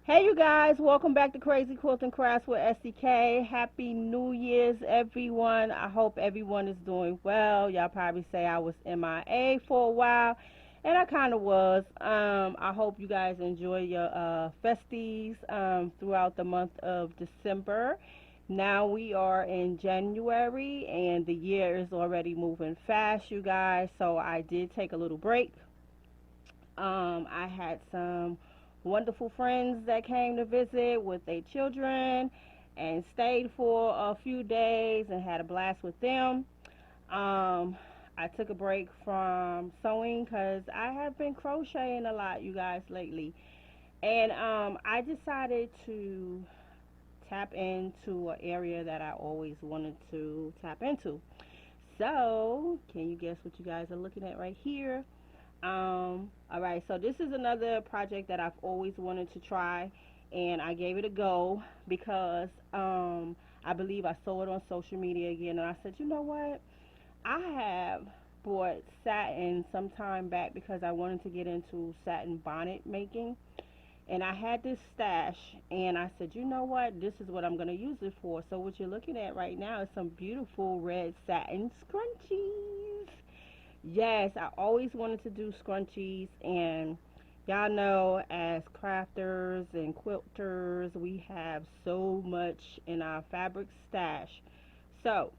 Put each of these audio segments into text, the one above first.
Hey you guys, welcome back to Crazy Quilt and Crafts with SCK. Happy New Year's everyone. I hope everyone is doing well. Y'all probably say I was MIA for a while, and I kind of was. I hope you guys enjoy your festies throughout the month of December. Now we are in January and the year is already moving fast, you guys. So I did take a little break. I had some wonderful friends that came to visit with their children and stayed for a few days and had a blast with them. I took a break from sewing because I have been crocheting a lot, you guys, lately. And I decided to tap into an area that I always wanted to tap into. So, can you guess what you guys are looking at right here? All right, so this is another project that I've always wanted to try, and I gave it a go because I believe I saw it on social media again, and I said, you know what? I have bought satin some time back because I wanted to get into satin bonnet making, and I had this stash, and I said, you know what? This is what I'm going to use it for. So what you're looking at right now is some beautiful red satin scrunchies. Yes, I always wanted to do scrunchies, and y'all know, as crafters and quilters, we have so much in our fabric stash. So,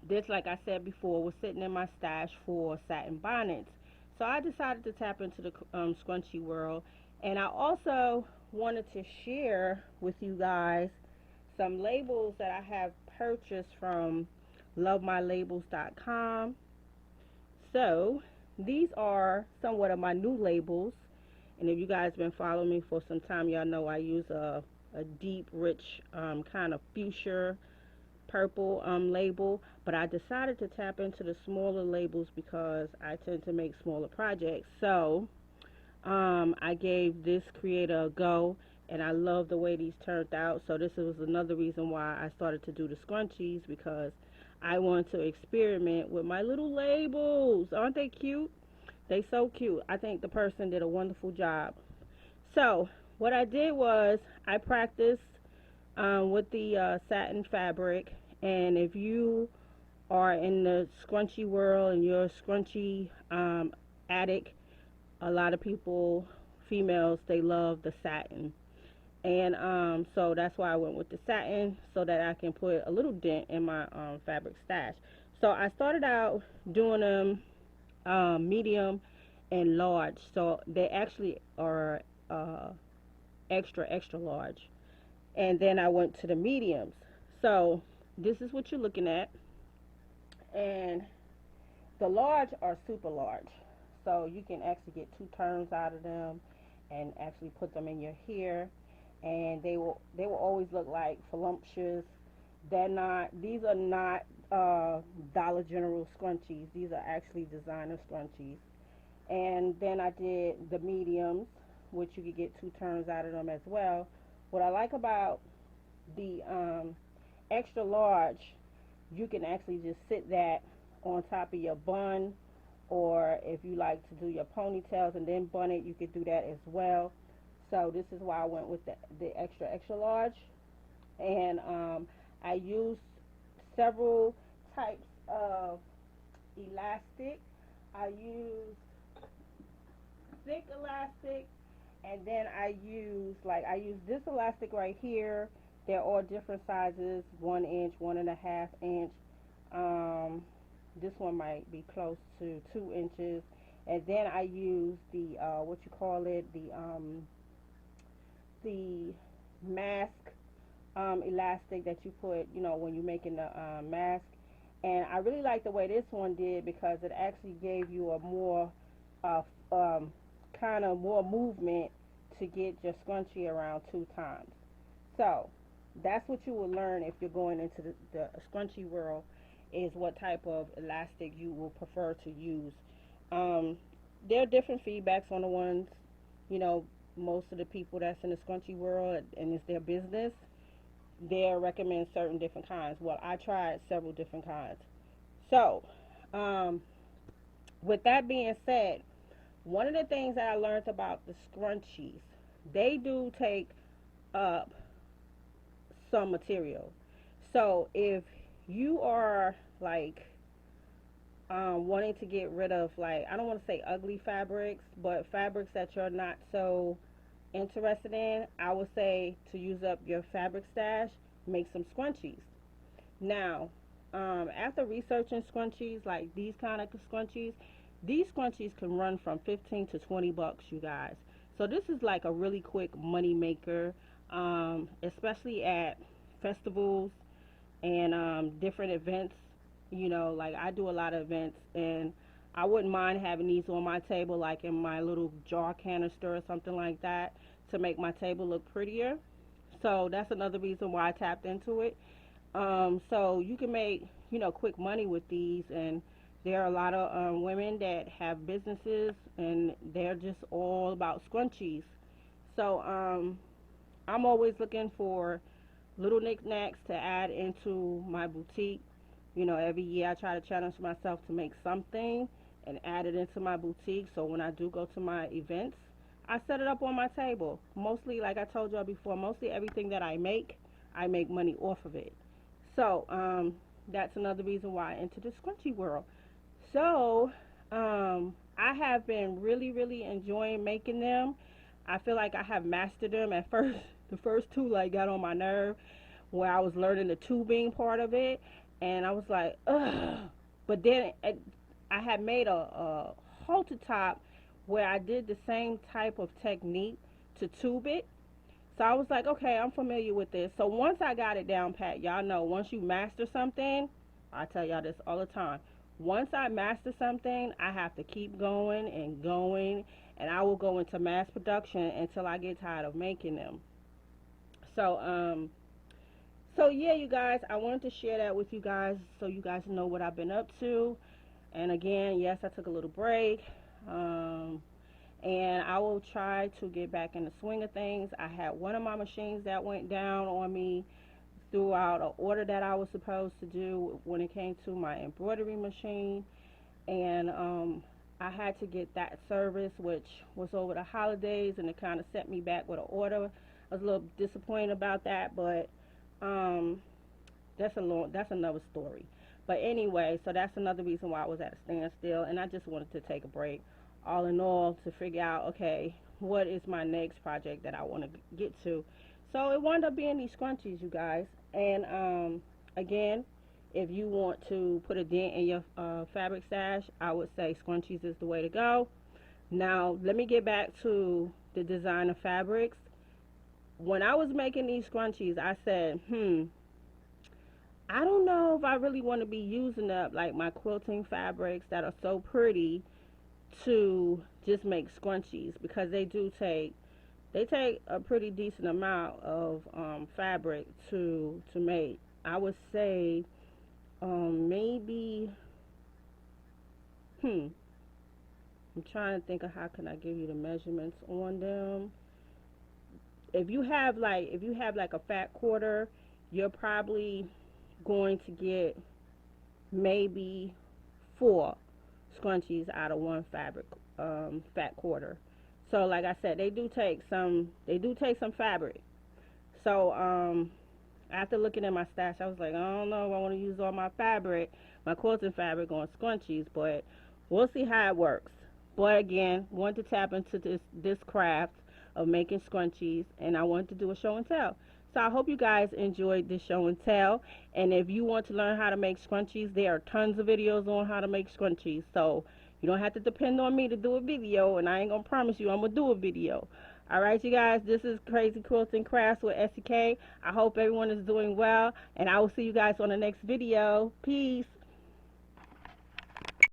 this, like I said before, was sitting in my stash for satin bonnets. So, I decided to tap into the scrunchie world, and I also wanted to share with you guys some labels that I have purchased from lovemylabels.com. So these are somewhat of my new labels. And if you guys been following me for some time, y'all know I use a deep, rich kind of fuchsia purple label. But I decided to tap into the smaller labels because I tend to make smaller projects. So I gave this creator a go, and I love the way these turned out. So this was another reason why I started to do the scrunchies, because I want to experiment with my little labels. Aren't they cute? They so cute. I think the person did a wonderful job. So what I did was I practiced with the satin fabric, and if you are in the scrunchie world and you're a scrunchie addict, a lot of people, females, they love the satin. And so that's why I went with the satin, so that I can put a little dent in my fabric stash. So I started out doing them medium and large. So they actually are extra, extra large. And then I went to the mediums. So this is what you're looking at. And the large are super large. So you can actually get two turns out of them and actually put them in your hair, and they will always look like voluptuous. They're not, these are not Dollar General scrunchies. These are actually designer scrunchies. And then I did the mediums, which you could get two turns out of them as well. What I like about the extra large, you can actually just sit that on top of your bun, or if you like to do your ponytails and then bun it, you could do that as well. So this is why I went with the extra extra large. And I used several types of elastic. I used thick elastic, and then I use this elastic right here. They're all different sizes: 1 inch, 1.5 inch. Um, this one might be close to 2 inches. And then I use the what you call it, the mask elastic that you put, when you're making the mask. And I really like the way this one did, because it actually gave you a more uh, um, kind of more movement to get your scrunchie around 2 times. So that's what you will learn if you're going into the scrunchie world, is what type of elastic you will prefer to use. Um, there are different feedbacks on the ones, you know, most of the people that's in the scrunchie world and it's their business, they'll recommend certain different kinds. Well, I tried several different kinds. So, um, with that being said, one of the things that I learned about the scrunchies, they do take up some material. So if you are like wanting to get rid of, like, I don't want to say ugly fabrics, but fabrics that you're not so interested in, I would say to use up your fabric stash, make some scrunchies. Now, after researching scrunchies, like these kind of scrunchies, these scrunchies can run from 15 to 20 bucks, you guys. So this is like a really quick money maker, especially at festivals and different events. You know, like I do a lot of events, and I wouldn't mind having these on my table, like in my little jar canister or something like that, to make my table look prettier. So that's another reason why I tapped into it. So you can make, you know, quick money with these, and there are a lot of women that have businesses, and they're just all about scrunchies. So I'm always looking for little knickknacks to add into my boutique. You know, every year I try to challenge myself to make something and add it into my boutique. So when I do go to my events, I set it up on my table. Mostly, like I told y'all before, mostly everything that I make money off of it. So that's another reason why I entered the scrunchie world. So I have been really, really enjoying making them. I feel like I have mastered them. At first, the first two like got on my nerve, where I was learning the tubing part of it, and I was like, ugh. But then I had made a halter top where I did the same type of technique to tube it. So I was like, okay, I'm familiar with this. So once I got it down pat, y'all know, once you master something, I tell y'all this all the time. Once I master something, I have to keep going and going, and I will go into mass production until I get tired of making them. So so yeah, you guys, I wanted to share that with you guys so you guys know what I've been up to. And again, yes, I took a little break. Um, and I will try to get back in the swing of things. I had one of my machines that went down on me throughout an order that I was supposed to do when it came to my embroidery machine, and I had to get that service, which was over the holidays, and it kind of set me back with an order. I was a little disappointed about that, but um, that's another story. But anyway, so that's another reason why I was at a standstill, and I just wanted to take a break. All in all, to figure out, okay, what is my next project that I want to get to. So it wound up being these scrunchies, you guys. And again, if you want to put a dent in your fabric stash, I would say scrunchies is the way to go. Now, let me get back to the design of fabrics. When I was making these scrunchies, I said, I don't know if I really want to be using up like my quilting fabrics that are so pretty to just make scrunchies, because they take a pretty decent amount of fabric to make. I would say maybe I'm trying to think of how can I give you the measurements on them. If you have like a fat quarter, you're probably going to get maybe 4 scrunchies out of one fabric fat quarter. So like I said, they do take some fabric. So after looking at my stash, I was like, I don't know if I want to use all my fabric, my quilting fabric on scrunchies, but we'll see how it works. But again, want to tap into this craft of making scrunchies, and I wanted to do a show and tell. So I hope you guys enjoyed this show and tell. And if you want to learn how to make scrunchies, there are tons of videos on how to make scrunchies. So you don't have to depend on me to do a video, and I ain't gonna promise you I'm gonna do a video. Alright, you guys, this is Crazy Quilting Crafts with SCK. I hope everyone is doing well, and I will see you guys on the next video. Peace.